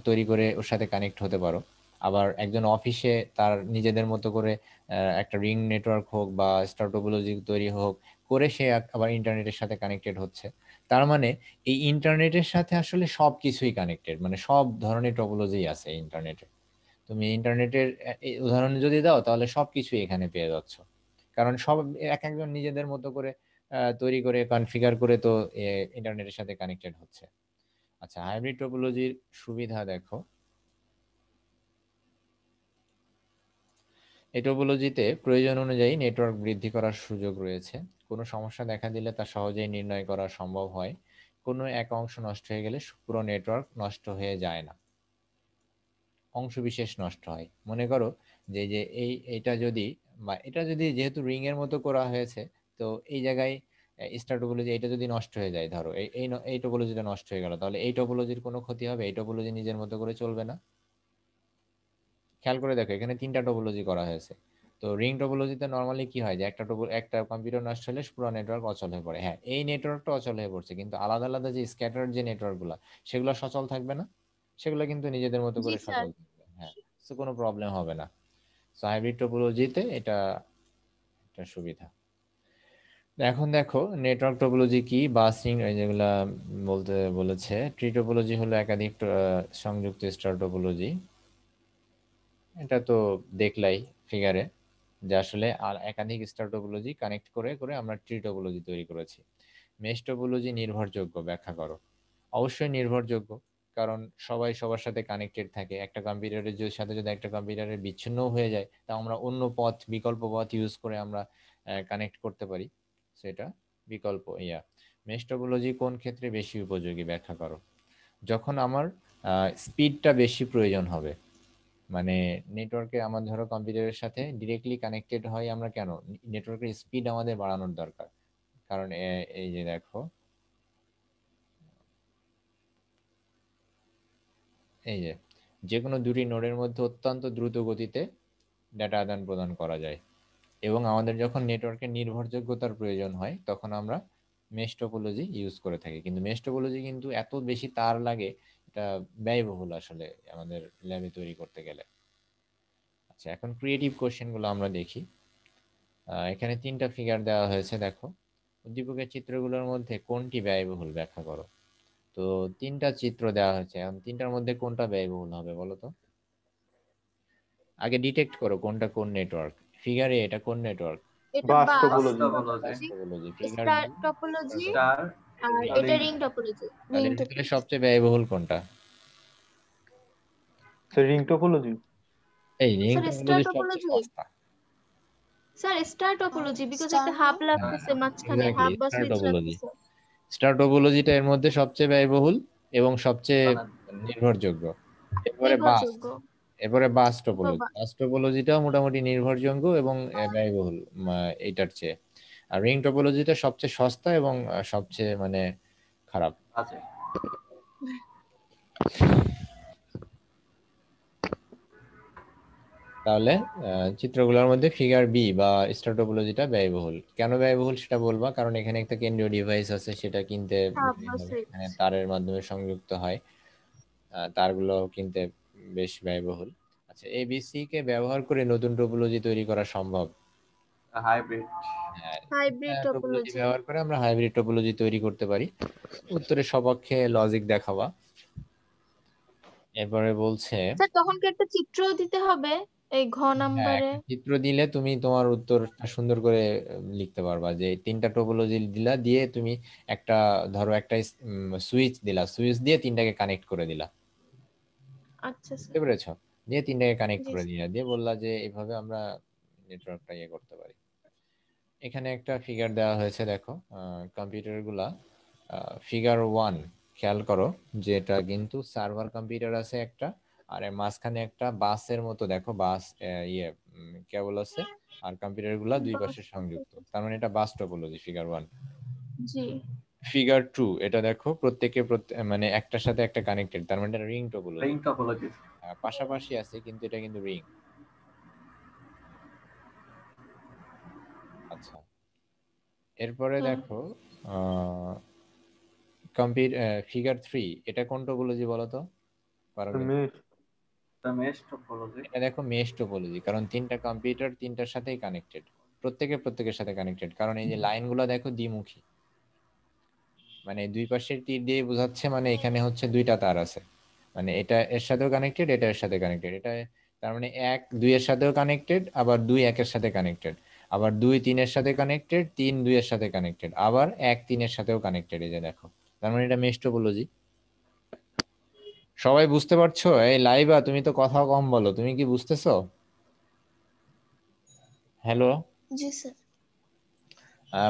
S1: তৈরি করে ওর সাথে কানেক্ট হতে পারো, আবার একজন অফিসে তার নিজেদের মতো করে একটা রিং নেটওয়ার্ক হোক বা স্টার টপোলজি তৈরি হোক করে সে আবার ইন্টারনেটের সাথে কানেক্টেড হচ্ছে। তার মানে এই ইন্টারনেটের সাথে আসলে সবকিছুই কানেক্টেড, মানে সব ধরনের টপোলজি আছে ইন্টারনেটে। তুমি ইন্টারনেটের উদাহরণ যদি দাও তাহলে সবকিছুই এখানে পেয়ে যাচ্ছ, কারণ সব এক একজন নিজেদের মতো করে তৈরি করে কনফিগার করে তো ইন্টারনেটের সাথে কানেক্টেড হচ্ছে। আচ্ছা, হাইব্রিড টপোলজির সুবিধা দেখো। এই টপোলজিতে প্রয়োজন অনুযায়ী নেটওয়ার্ক বৃদ্ধি করার সুযোগ রয়েছে। কোনো সমস্যা দেখা দিলে তা সহজেই নির্ণয় করা সম্ভব হয়। কোনো এক অংশ নষ্ট হয়ে গেলে পুরো নেটওয়ার্ক নষ্ট হয়ে যায় না, অংশবিশেষ নষ্ট হয়। মনে করো যে যে এইটা যদি বা এটা যদি যেহেতু রিং এর মতো করা হয়েছে, তো এই জায়গায় স্টার টপোলজি এটা যদি নষ্ট হয়ে যায়, ধরো এই টপোলজিটা নষ্ট হয়ে গেল, তাহলে এই টপোলজির কোনো ক্ষতি হবে? এই টপোলজি নিজের মতো করে চলবে না। খেয়াল করে দেখো, এখানে তিনটা টপোলজি করা হয়েছে। তো রিং টপোলজিতে নর্মালি কি হয় যে একটা কম্পিউটার নষ্ট হলে পুরো নেটওয়ার্ক অচল হয়ে পড়ে। হ্যাঁ, এই নেটওয়ার্কটা অচল হয়ে পড়ছে, কিন্তু আলাদা আলাদা যে স্ক্যাটার যে নেটওয়ার্কগুলো, সেগুলো সচল থাকবে না, সেগুলো কিন্তু নিজেদের মতো
S3: জি
S1: করে
S3: স্যার।
S1: সচল থাকবে। হ্যাঁ, তো কোনো প্রবলেম হবে না। সো হাইব্রিড টপোলজিতে এটা একটা সুবিধা। এখন দেখো নেটওয়ার্ক টপোলজি কি, বাসিং যেগুলা বলতে বলেছে। ট্রি টপোলজি হলো একাধিক সংযুক্ত স্টার টপোলজি। এটা তো দেখলাই ফিগারে, যে আসলে আর একাধিক স্টার টপোলজি কানেক্ট করে করে আমরা ট্রি টপোলজি তৈরি করেছি। মেশ টপোলজি নির্ভরযোগ্য, ব্যাখ্যা করো। অবশ্যই নির্ভরযোগ্য, কারণ সবাই সবার সাথে কানেক্টেড থাকে। একটা কম্পিউটারের সাথে যদি একটা কম্পিউটারের বিচ্ছিন্নও হয়ে যায়, তা আমরা অন্য বিকল্প পথ ইউজ করে আমরা কানেক্ট করতে পারি। সেটা বিকল্প মেশ টপোলজি কোন ক্ষেত্রে বেশি উপযোগী, ব্যাখ্যা করো। যখন আমার স্পিডটা বেশি প্রয়োজন হবে, মানে নেটওয়ার্কে আমার ধরো কম্পিউটারের সাথে ডিরেক্টলি কানেক্টেড হয় আমরা, কেন? নেটওয়ার্কের স্পিড আমাদের বাড়ানোর দরকার। কারণ এই যে দেখো, এই যে কোনো দুটি নোডের মধ্যে অত্যন্ত দ্রুত গতিতে ডাটা আদান প্রদান করা যায়, এবং আমাদের যখন নেটওয়ার্কের নির্ভরযোগ্যতার প্রয়োজন হয় তখন আমরা মেশ টপোলজি ইউজ করে থাকি। কিন্তু মেশ টপোলজি কিন্তু এত বেশি তার লাগে, এটা ব্যয়বহুল আসলে আমাদের ল্যাবে তৈরি করতে গেলে। আচ্ছা, এখন ক্রিয়েটিভ কোশ্চেনগুলো আমরা দেখি। এখানে তিনটা ফিগার দেওয়া হয়েছে, দেখো। উদ্দীপকের চিত্রগুলোর মধ্যে কোনটি ব্যয়বহুল, ব্যাখ্যা করো। তো তিনটা চিত্র দেওয়া হয়েছে, এখন তিনটার মধ্যে কোনটা ব্যয়বহুল হবে বলো তো? আগে ডিটেক্ট করো কোনটা কোন নেটওয়ার্ক। ফিগারে এটা কোন নেটওয়ার্ক?
S3: এটা
S2: bus
S3: bus
S2: topology.
S3: Topology,
S1: figure
S3: star topology,
S5: star
S3: আর এটা রিং টপোলজি। রিং
S1: তাদের ভিতরে
S3: টপোলজি
S1: সবচেয়ে ব্যয়বহুল কোনটা?
S2: Ring topology.
S1: এই রিং
S3: স্যার, স্টার
S1: টপোলজি সবচেয়ে
S3: টপোলজি।
S1: সস্তা।
S3: Sir star topology, because
S4: star
S3: একটা হাব
S4: না?
S3: লাগতেছে মাঝখানে,
S1: এক্স্যাক্টলি,
S3: হাব বা
S1: স্টার
S3: সুইচ
S1: টপোলজি।
S3: লাগতেছে।
S1: স্টার টপোলজিটা এর মধ্যে সবচেয়ে ব্যয়বহুল এবং সবচেয়ে
S5: বানান।
S1: নির্ভরযোগ্য। এরপরে বাস,
S3: নির্ভরযোগ্য।
S1: এরপরে বাস
S3: তো
S1: টোপোলজি। বাস টোপোলজিটাও মোটামুটি নির্ভরযোগ্য এবং ব্যয়বহুল এইটার চেয়ে। আর রিং টোপোলজিটা সবচেয়ে সস্তা এবং সবচেয়ে মানে খারাপ।
S5: আছে
S1: তাহলে চিত্রগুলোর মধ্যে ফিগার বি বা স্টার টোপোলজিটা ব্যয়বহুল। কেন ব্যয়বহুল সেটা বলবা, কারণ এখানে একটা কেন্দ্রীয় ডিভাইস আছে, সেটা কিনতে হবে, এখানে তারের মাধ্যমে সংযুক্ত হয়, তারগুলো কিনতে বেশ ব্যয়বহুল। আচ্ছা, এবিসি কে ব্যবহার করে নতুন টোপোলজি তৈরি করা সম্ভব?
S5: হাইব্রিড
S1: হ্যাঁ,
S3: হাইব্রিড
S1: টোপোলজি
S3: টপোলজি।
S1: ব্যবহার করে আমরা হাইব্রিড টোপোলজি তৈরি করতে পারি। উত্তরের সপক্ষে লজিক দেখাবা। এরপরে বলছে
S3: স্যার তখন কি একটা চিত্র দিতে হবে এই ঘ
S1: হ্যাঁ,
S3: নাম্বারে?
S1: একটা চিত্র দিলে তুমি তোমার উত্তরটা সুন্দর করে লিখতে পারবা। যে তিনটা টোপোলজি দিলা, দিয়ে তুমি একটা ধরো একটা সুইচ দিলা, সুইচ দিয়ে তিনটাকে কানেক্ট করে দিলা,
S3: আচ্ছা
S1: বুঝতে
S3: স্যার।
S1: পেরেছো? দিয়ে তিনটাকে কানেক্ট
S3: জি
S1: করে
S3: স্যার।
S1: দিলা, দিয়ে বললা যে এইভাবে আমরা নেটওয়ার্কটা ইয়ে করতে পারি। এখানে একটা ফিগার দেওয়া হয়েছে, দেখো কম্পিউটার গুলা। ফিগার 1 খেয়াল করো, যে এটা কিন্তু সার্ভার কম্পিউটার আছে একটা, আর এর মাঝখানে একটা বাসের মতো, দেখো বাস ইয়ে কেবল আছে, আর কম্পিউটার গুলা দুই পাশে সংযুক্ত। তার মানে এটা বাস টোপোলজি ফিগার 1।
S3: জি
S1: ফিগার 2 এটা দেখো, মানে একটার সাথে একটা কানেক্টেড, তার মানে এটা রিং টোপোলজি।
S5: রিং টপোলজি
S1: পাশাপাশি আছে কিন্তু এটা কিন্তু রিং। আচ্ছা, এরপরে
S3: হ্যাঁ।
S1: দেখো ফিগার 3 এটা কোন টোপোলজি বলো তো, পারো কিনা?
S2: মেশ।
S5: মেশ টপোলজি
S1: এটা দেখো মেশ টোপোলজি, কারণ তিনটা কম্পিউটার তিনটার সাথেই কানেক্টেড, প্রত্যেকের সাথে কানেক্টেড, কারণ এই যে লাইনগুলো দেখো দ্বিমুখী, মানে দুই পাশের তীর দিয়ে বোঝাচ্ছে, মানে এখানে হচ্ছে দুইটা তার আছে, মানে এটা এর সাথেও কানেক্টেড, এটা এর সাথে কানেক্টেড, এটা তার মানে 1 2 এর সাথেও কানেক্টেড, আবার 2 1 এর সাথে কানেক্টেড, আবার 2 3 এর সাথে কানেক্টেড, 3 2 এর সাথে কানেক্টেড, আবার 1 3 এর সাথেও কানেক্টেড। এই যে দেখো, তার মানে এটা মেশ টোপোলজি। সবাই বুঝতে পারছো? এই লাইবা, তুমি তো কথা কম বলো, তুমি কি বুঝতেছো? হ্যালো
S3: জি স্যার।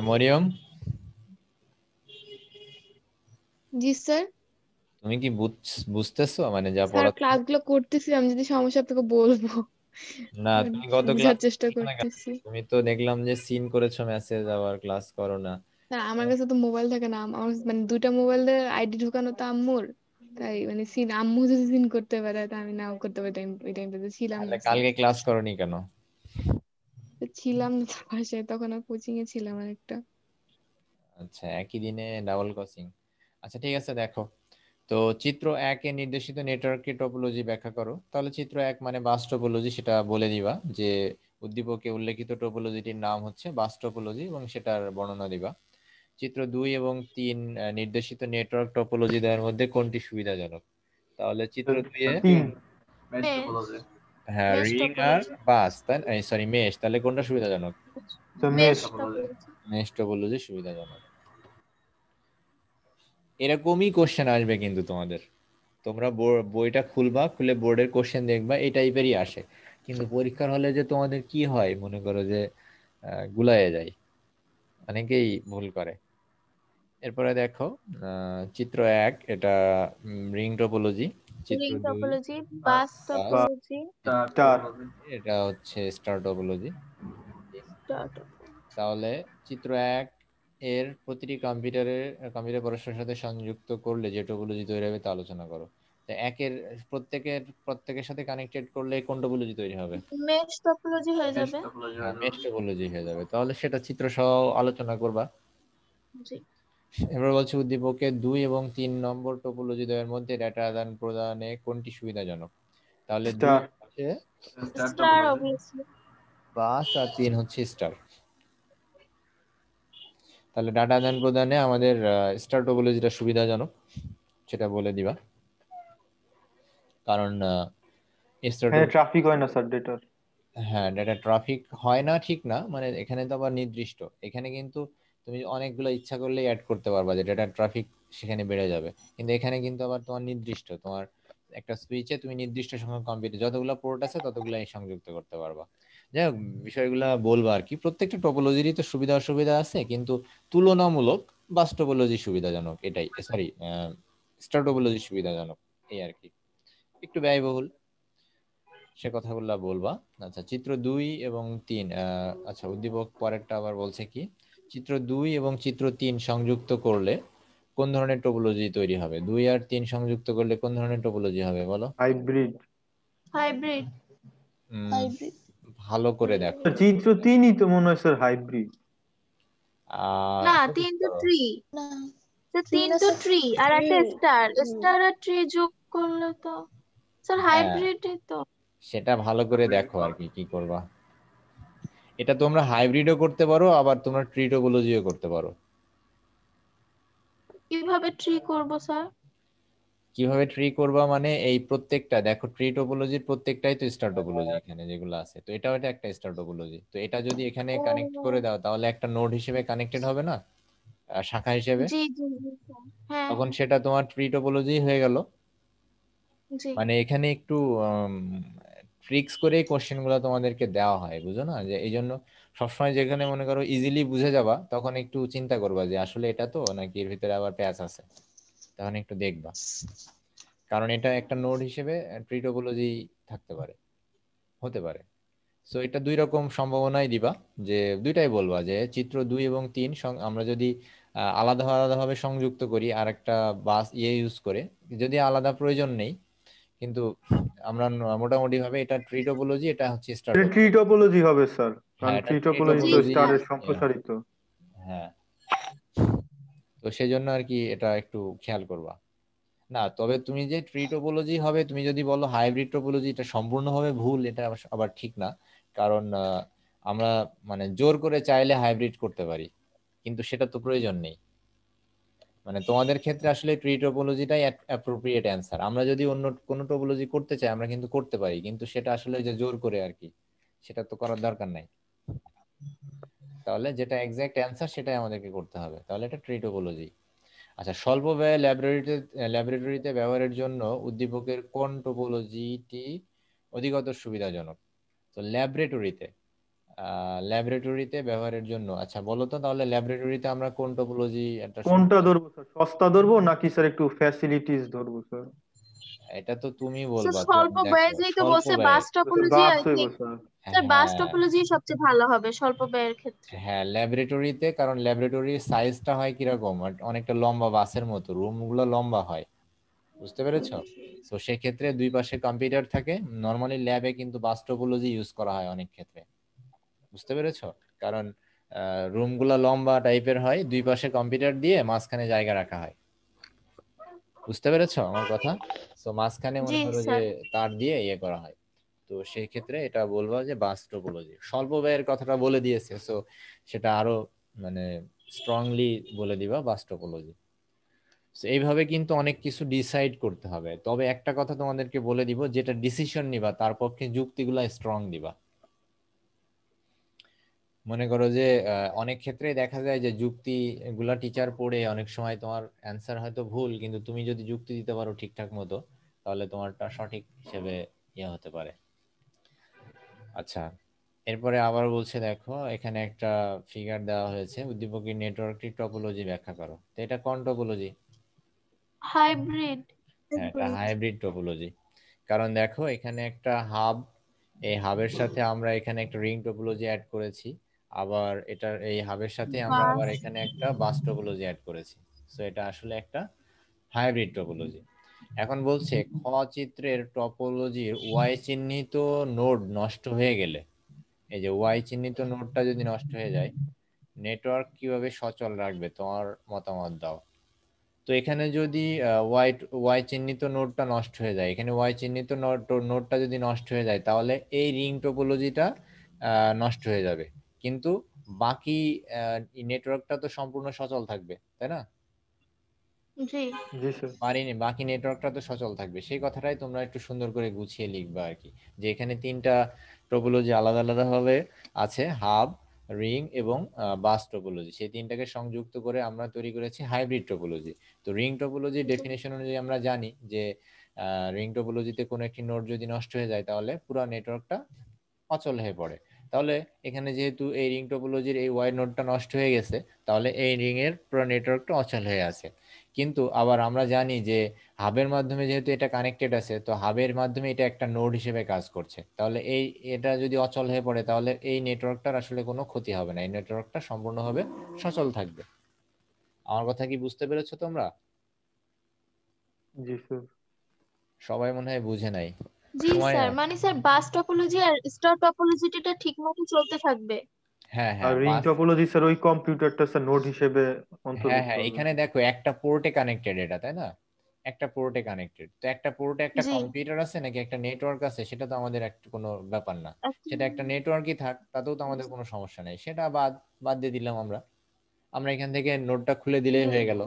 S1: মরিয়ম,
S6: জি স্যার।
S1: তুমি কি বুঝতেছো মানে যা
S6: স্যার
S1: পড়া?
S6: ক্লাসগুলো করতেছি, আমি যদি সমস্যা আপনাকে বলবো।
S1: না,
S6: মানে
S1: তুমি গত
S6: বুঝার
S1: ক্লাস
S6: চেষ্টা
S1: করছো না কেন?
S6: করতেছি।
S1: তুমি তো দেখলাম যে সিন করেছো মেসেজ, আবার ক্লাস করো না।
S6: স্যার আমার কাছে তো মোবাইল থাকে না, আমার মানে দুইটা মোবাইলের আইডি ঢোকানো তো আম্মুর, তাই মানে সিন আম্মু যদি সিন করতে পারে তা আমি নাও করতে পারি, ওই টাইমটাতে ছিলাম
S1: তাহলে
S6: না স্যার।
S1: কালকে ক্লাস করোনি কেন?
S6: তো ছিলাম না তো বাসায়, তখন আর কোচিং এ ছিলাম আরেকটা।
S1: আচ্ছা, একই দিনে ডাবল কোচিং। আচ্ছা ঠিক আছে, দেখো তো চিত্র 1 এ নির্দেশিত নেটওয়ার্কের টপোলজি ব্যাখ্যা করো। তাহলে চিত্র 1 মানে বাস টোপোলজি, সেটা বলে দিবা যে উদ্দীপকে উল্লেখিত টোপোলজিটির নাম হচ্ছে বাস টোপোলজি এবং সেটার বর্ণনা দিবা। চিত্র 2 এবং 3 নির্দেশিত নেটওয়ার্ক টপোলজি দেওয়ার মধ্যে কোনটি সুবিধাজনক? তাহলে চিত্র 2 এ
S5: 3 মেশ
S3: মেশ।
S5: টপোলজি
S1: হ্যাঁ
S3: মেশ
S1: রিং আর
S3: টপোলজি।
S1: বাস, তাই সরি মেশ, তাহলে কোনটা সুবিধাজনক?
S2: Mesh.
S3: Mesh
S5: topology
S3: topology.
S1: Mesh topology সুবিধাজনক। এরকমই কোশ্চেন আসবে কিন্তু তোমাদের, তোমরা বইটা খুলবা, খুলে বোর্ডের কোশ্চেন দেখবা, এই টাইপেরই আসে। কিন্তু পরীক্ষার হলে যে তোমাদের কি হয়, মনে করো যে গুলায়ে যায়, অনেকেই ভুল করে। এরপরে দেখো চিত্র 1 এটা রিং টোপোলজি, চিত্র
S3: রিং
S1: 2
S3: টপোলজি,
S5: বাস
S3: বাস
S1: bus,
S3: topology,
S5: star
S2: star.
S5: Topology
S1: এটা হচ্ছে স্টার টোপোলজি।
S3: Star topology.
S1: তাহলে চিত্র 1 এর প্রতিটি কম্পিউটার পরস্পরের সাথে সংযুক্ত করলে যে টোপোলজি তৈরি হবে তা আলোচনা করো। তো একের প্রত্যেকের সাথে কানেক্টেড করলে কোন টোপোলজি তৈরি হবে?
S3: মেশ টপোলজি হয়ে
S5: মেশ
S3: যাবে।
S5: টপোলজি
S1: হ্যাঁ,
S5: হয়ে
S1: মেশ
S5: যাবে
S1: টোপোলজি হয়ে যাবে। তাহলে সেটা চিত্র সহ আলোচনা করবা।
S3: জি।
S1: এবার বলছে উদ্দীপকে 2 এবং 3 নম্বর টোপোলজি দ্বয়ের মধ্যে ডেটা আদান প্রদানে কোনটি সুবিধাজনক? তাহলে 2
S2: স্টার।
S1: হচ্ছে
S5: স্টার
S3: স্টার
S5: টপোলজি
S3: অবভিয়াসলি।
S1: বাস আর 3 হচ্ছে স্টার। তাহলে ডাটা আদান প্রদানে আমাদের স্টার টোপোলজিটা সুবিধাজনক, সেটা বলে দিবা। কারণ স্টার
S2: হ্যাঁ, ট্রাফিক হয় না স্যার ডেটার।
S1: হ্যাঁ, ডেটা ট্রাফিক হয় না ঠিক না, মানে এখানে তো আবার নির্দিষ্ট, এখানে কিন্তু তুমি অনেকগুলো ইচ্ছা করলেই অ্যাড করতে পারবা যে ডেটা ট্রাফিক সেখানে বেড়ে যাবে, কিন্তু এখানে কিন্তু আবার তোমার নির্দিষ্ট, তোমার একটা সুইচে তুমি নির্দিষ্ট সংখ্যক কম্পিউটার যতগুলো পোর্ট আছে ততগুলাই সংযুক্ত করতে পারবা। যাই হোক, বিষয়গুলা বলবো আর কি, প্রত্যেকটা টপোলজিরই তো সুবিধা অসুবিধা আছে, কিন্তু তুলনামূলক বাস টপোলজি সুবিধাজনক, এটাই সরি স্টার টপোলজি সুবিধাজনক, এই আর কি, একটু ব্যয়বহুল। সে কথাগুলো বলবা। আচ্ছা, চিত্র 2 এবং 3, আচ্ছা উদ্দীপক পরেরটা আবার বলছে কি, চিত্র 2 এবং চিত্র 3 সংযুক্ত করলে কোন ধরনের টোপোলজি তৈরি হবে? 2 আর 3 সংযুক্ত করলে কোন ধরনের টোপোলজি হবে বলো?
S2: হাইব্রিড।
S3: হাইব্রিড।
S1: উম, ভালো করে দেখো।
S2: চিত্র 3ই তো মনে হয় স্যার হাইব্রিড।
S3: না,
S1: focus
S3: 3 তো
S1: করো।
S3: ট্রি।
S4: না,
S3: 3 তো ট্রি আর একটা
S4: tree,
S3: স্টার, স্টার আর ট্রি যোগ করলে তো স্যার
S1: হ্যাঁ,
S3: হাইব্রিডই তো।
S1: সেটা ভালো করে দেখো আর কি কি করবা। এটা তোমরা হাইব্রিডও করতে পারো, আবার তোমরা ট্রি টোপোলজিও করতে পারো।
S3: কিভাবে ট্রি করব স্যার?
S1: কিভাবে ট্রি করবা মানে এই প্রত্যেকটা দেখো, ট্রি টোপোলজির প্রত্যেকটাই তো স্টার টোপোলজি এখানে যেগুলো আছে, তো এটাও এটা একটা স্টার টোপোলজি। তো এটা যদি এখানে
S3: ও,
S1: কানেক্ট করে দাও তাহলে একটা নোড হিসেবে কানেক্টেড হবে না, শাখা হিসেবে,
S3: জি জি জি স্যার। হ্যাঁ
S1: তখন
S3: হ্যাঁ,
S1: সেটা তোমার ট্রি টোপোলজি হয়ে গেল।
S3: জি
S1: মানে এখানে একটু ট্রিক্স করে কোশ্চেন গুলো তোমাদেরকে দেওয়া হয়, বুঝো না, যে এই জন্য সবসময় যেখানে মনে করো ইজিলি বুঝে যাবা তখন একটু চিন্তা করবা যে আসলে এটা তো নাকি এর ভিতরে আবার প্যাচ আছে, তখন একটু দেখবা। কারণ এটা একটা নোড হিসেবে ট্রি টোপোলজি থাকতে পারে, হতে পারে। সো এটা দুই রকম সম্ভাবনাই দিবা, যে দুইটাই বলবা যে চিত্র 2 এবং 3 আমরা যদি আলাদা আলাদাভাবে সংযুক্ত করি আর একটা বাস ইউজ করে, যদি আলাদা প্রয়োজন নেই, কিন্তু আমরা মোটামুটি ভাবে এটা ট্রি টোপোলজি, এটা হচ্ছে স্টার
S2: এটা ট্রি
S1: টোপোলজি।
S2: টপোলজি হবে স্যার, কারণ
S1: হ্যাঁ, এটা
S2: ট্রি
S1: ট্রি
S2: টপোলজি তো
S1: টোপোলজি।
S2: স্টারের সম্প্রসারিত।
S1: হ্যাঁ, তো সেজন্য আর কি এটা একটু খেয়াল করবা। না, তবে তুমি যে ট্রি টোপোলজি হবে, তুমি যদি বলো হাইব্রিড টোপোলজি, এটা সম্পূর্ণভাবে ভুল, এটা আবার ঠিক না। কারণ আমরা মানে জোর করে চাইলে হাইব্রিড করতে পারি, কিন্তু সেটা তো প্রয়োজন নেই। মানে তোমাদের ক্ষেত্রে আসলে ট্রি টোপোলজিটাই অ্যাপ্রোপ্রিয়েট অ্যান্সার। আমরা যদি অন্য কোনো টোপোলজি করতে চাই আমরা কিন্তু করতে পারি, কিন্তু সেটা আসলে যে জোর করে আর কি, সেটা তো করার দরকার নাই। তাহলে যেটা এক্সাক্ট অ্যান্সার সেটাই আমাদেরকে করতে হবে, তাহলে এটা ট্রি টোপোলজি। আচ্ছা, স্বল্প ব্যয়ে ল্যাবরেটরিতে ব্যবহারের জন্য উদ্দীপকের কোন টোপোলজিটি অধিকতর সুবিধাজনক? তো ল্যাবরেটরিতে ব্যবহারের জন্য, আচ্ছা বলো তো তাহলে ল্যাবরেটরিতে আমরা কোন টোপোলজি একটা
S2: কোনটা
S1: সুবিধা?
S2: ধরবো স্যার, সস্তা ধরবো নাকি স্যার একটু ফ্যাসিলিটিস ধরবো স্যার?
S1: এটা তো তুমি
S3: স্যার
S1: বলবা। তো
S3: স্বল্প
S1: দেখো,
S3: ব্যয় যেহেতু
S1: স্বল্প
S3: বলছে,
S1: ব্যয়।
S3: বাস
S2: স্যার
S3: টপোলজি
S2: বাস
S3: আর কি।
S2: হইব স্যার।
S3: স্যার বাস
S1: হ্যাঁ,
S3: টপোলজি সবচেয়ে ভালো হবে স্বল্প ব্যয়ের ক্ষেত্রে।
S1: হ্যাঁ ল্যাবরেটরিতে, কারণ ল্যাবরেটরির সাইজটা হয় কিরকম, অনেকটা লম্বা, বাসের মতো রুম গুলো লম্বা হয়, বুঝতে পেরেছো? তো সেক্ষেত্রে দুই পাশে কম্পিউটার থাকে। নর্মালি ল্যাবে কিন্তু বাস টোপোলজি ইউজ করা হয় অনেক ক্ষেত্রে, বুঝতে পেরেছো? কারণ রুম গুলা লম্বা টাইপের হয়, দুই পাশে কম্পিউটার দিয়ে মাঝখানে জায়গা রাখা হয়, বুঝতে পেরেছো আমার কথা? তো মাঝখানে
S3: জি
S1: মনে করো যে
S3: স্যার।
S1: তার দিয়ে ইয়ে করা হয়। তো সেই ক্ষেত্রে এটা বলবো যে বাস টোপোলজি। স্বল্প ব্যয়ের কথাটা বলে দিয়েছে, সো সেটা আরো মানে স্ট্রংলি বলে দিবা বাস টোপোলজি। So, এইভাবে কিন্তু অনেক কিছু ডিসাইড করতে হবে। তবে একটা কথা তোমাদেরকে বলে দিব, যেটা ডিসিশন নিবা তার পক্ষে যুক্তিগুলা স্ট্রং দিবা। মনে করো যে অনেক ক্ষেত্রেই দেখা যায় যে যুক্তি গুলা টিচার পড়ে অনেক সময় তোমার অ্যান্সার হয়তো ভুল, কিন্তু তুমি যদি যুক্তি দিতে পারো ঠিকঠাক মতো তাহলে তোমারটা সঠিক হিসেবে ইয়ে হতে পারে। আচ্ছা, এরপরে আবার বলছে দেখো, এখানে একটা ফিগার দেওয়া হয়েছে, উদ্দীপকের নেটওয়ার্কটি টপোলজি ব্যাখ্যা করো। তো এটা কোন টপোলজি?
S3: হাইব্রিড।
S1: হ্যাঁ, এটা হাইব্রিড টোপোলজি। কারণ দেখো এখানে একটা হাব, এই হাবের সাথে আমরা এখানে একটা রিং টোপোলজি অ্যাড করেছি, আবার এটার এই হাবের সাথে আমরা আবার
S3: বাস।
S1: এখানে একটা বাস টোপোলজি অ্যাড করেছি। সো এটা আসলে একটা হাইব্রিড টোপোলজি। এখন বলছে খ চিত্রের টপোলজির ওয়াই চিহ্নিত নোড নষ্ট হয়ে গেলে, এই যে ওয়াই চিহ্নিত নোডটা যদি নষ্ট হয়ে যায়, নেটওয়ার্ক কিভাবে সচল রাখবে, তোমার মতামত দাও। তো এখানে যদি ওয়াই ওয়াই চিহ্নিত নোডটা নষ্ট হয়ে যায়, এখানে ওয়াই চিহ্নিত নোডটা যদি নষ্ট হয়ে যায় তাহলে এই রিং টোপোলজিটা নষ্ট হয়ে যাবে, কিন্তু বাকি নেটওয়ার্কটা তো সম্পূর্ণ সচল থাকবে, তাই না?
S3: জি।
S2: জি স্যার।
S1: পারিনি, বাকি নেটওয়ার্কটা তো সচল থাকবে। সেই কথাটাই তোমরা একটু সুন্দর করে গুছিয়ে লিখবা আর কি, যে এখানে তিনটা টোপোলজি আলাদা আলাদা ভাবে আছে, হাব, রিং এবং বাস টোপোলজি। সেই তিনটাকে সংযুক্ত করে আমরা তৈরি করেছি হাইব্রিড টোপোলজি। তো রিং টোপোলজির ডেফিনেশন অনুযায়ী আমরা জানি যে রিং টোপোলজিতে কোনো একটি নোড যদি নষ্ট হয়ে যায় তাহলে পুরো নেটওয়ার্কটা অচল হয়ে পড়ে। তাহলে এখানে যেহেতু এই রিং টপোলজির এই ওয়াই নোডটা নষ্ট হয়ে গেছে, তাহলে এই রিং এর পুরো নেটওয়ার্কটা অচল হয়ে আছে। কিন্তু আবার আমরা জানি যে হাবের মাধ্যমে যেহেতু এটা কানেক্টেড আছে, তো হাবের মাধ্যমে এটা একটা নোড হিসেবে কাজ করছে। তাহলে এটা যদি অচল হয়ে পড়ে, তাহলে এই নেটওয়ার্কটার আসলে কোনো ক্ষতি হবে না, এই নেটওয়ার্কটা সম্পূর্ণভাবে সচল থাকবে। আমার কথা কি বুঝতে পেরেছো তোমরা?
S2: জি স্যার।
S1: সবাই মনে হয় বুঝে নাই।
S3: জি
S1: সময়
S3: স্যার, মানে স্যার বাস টপোলজি আর স্টার টপোলজিটা ঠিক মতো চলতে থাকবে।
S1: হ্যাঁ
S2: আর
S1: হ্যাঁ
S2: রিং টপোলজি স্যার ওই কম্পিউটারটা স্যার নোড হিসেবে
S1: হ্যাঁ
S2: অন্তর্ভুক্ত
S1: হ্যাঁ,
S2: হবে।
S1: এখানে দেখো একটা পোর্টে কানেক্টেড এটা, তাই না? একটা পোর্টে কানেক্টেড, তো একটা পোর্টে একটা
S3: জি,
S1: কম্পিউটার আছে নাকি একটা নেটওয়ার্ক আছে, সেটা তো আমাদের একটা কোনো ব্যাপার না। সেটা একটা
S3: একটা
S1: নেটওয়ার্কই থাক, তাতেও তো আমাদের কোনো সমস্যা নেই, সেটা বাদ বাদ দিয়ে দিলাম আমরা। আমরা এখান থেকে নোটটা খুলে দিলেই হয়ে গেল,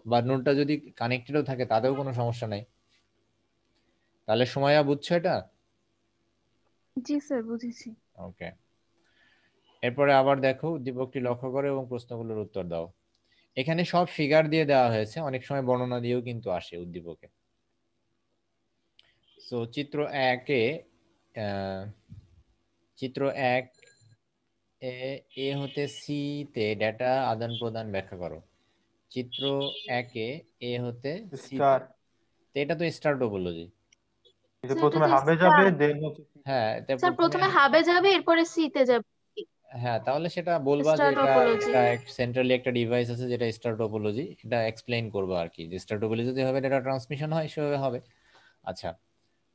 S1: বা নোটটা যদি কানেক্টেডও থাকে তাতেও কোনো সমস্যা নাই। তাহলে সময়য়া বুঝছো এটা?
S3: জি স্যার বুঝেছি।
S1: ওকে, এরপরে আবার দেখো, উদ্দীপকটি লক্ষ্য করো এবং প্রশ্নগুলোর উত্তর দাও। এখানে সব ফিগার দিয়ে দেওয়া হয়েছে, অনেক সময় বর্ণনা দিয়েও কিন্তু আসে উদ্দীপকে। সো চিত্র 1-এ চিত্র 1 এ হতে সি তে ডেটা আদান প্রদান ব্যাখ্যা করো। চিত্র 1-এ এ হতে সি তে,
S2: স্টার,
S1: তো এটা তো স্টার টপোলজি।
S2: এটা
S3: স্যার এটা
S2: প্রথমে
S3: তো
S2: হাবে যাবে
S3: স্টার।
S2: দেন হচ্ছে C তে
S1: হ্যাঁ,
S2: যাবে।
S1: এটা
S3: স্যার
S1: প্রথমে
S3: প্রথমে হাবে যাবে এরপরে সি তে যাবে।
S1: হ্যাঁ, তাহলে সেটা বলবা যে
S3: স্টার
S1: এটা
S3: টপোলজি।
S1: এটা সেন্ট্রালি একটা ডিভাইস আছে যেটা স্টার টপোলজি, এটা এক্সপ্লেইন করবো আর কি, যে স্টার টপোলজি যেভাবে ডেটা ট্রান্সমিশন হয় সেভাবে হবে। আচ্ছা,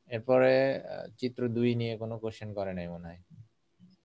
S1: এরপরে চিত্র 2 নিয়ে কোনো কোশ্চেন করে নাই মনে হয়।